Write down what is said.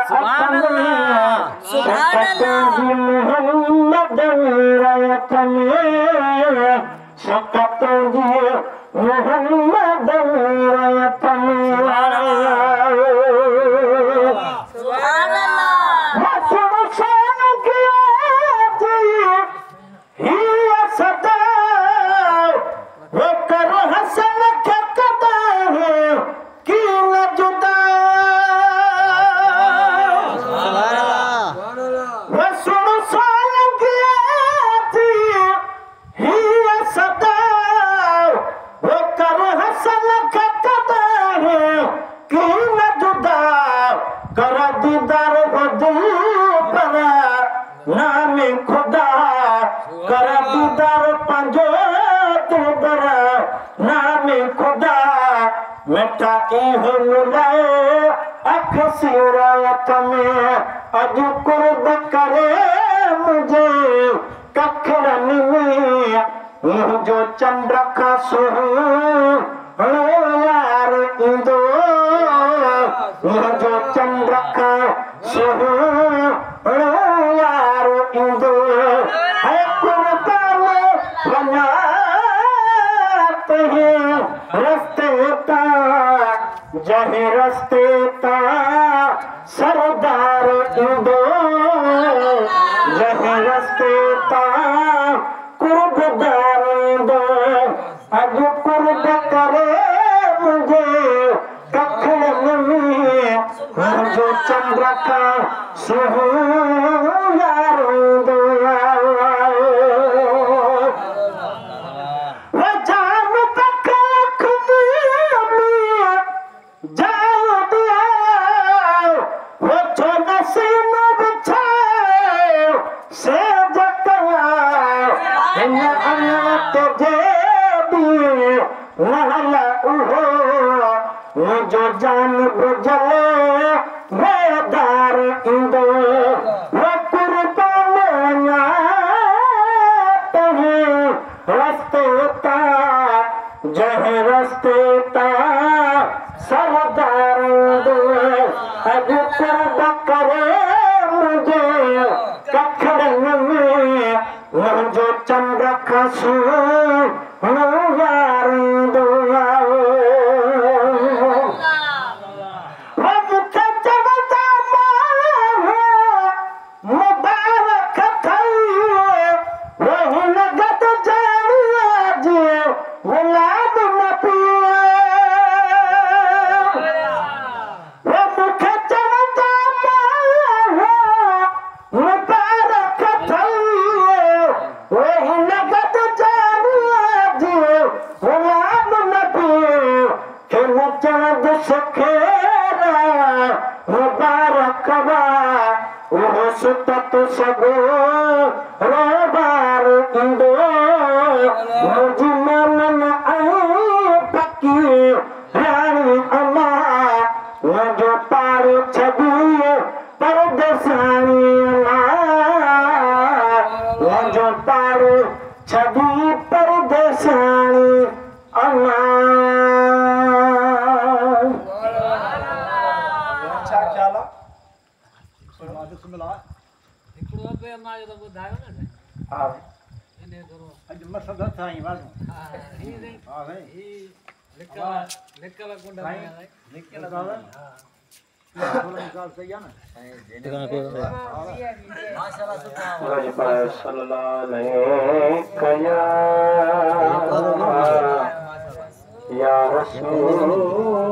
Subhanallah. Mohammad अखसीरत में अज कुर्ब करे मुझे कखरन में मुझो चंद्र का यार इंदो मुझो चंद्र का यार इंदो है कुर्बान बनाते हैं रस्ते का जहे रस्ते ता सरदार इंदो जहे रस्ते ता कुर्बदार इंदो अज कुर्ब करे मुझे कखन में मुझो चंद्र का यार इंदो जो जान बुझले बेदार इंदो वो कुर्बान रस्ते ता जहे रस्ते ता सरदार इंदो अज कुर्ब करे मुझे कखड़न में मुझो चंद्र खसू यार इंदो सुतत सगो रोबार इंदो मुझी मनन आई पकी रानी अमा मुझो पारो छबिए परदेसानी मुझो पारो छबी परदेसानी अमा या रसूल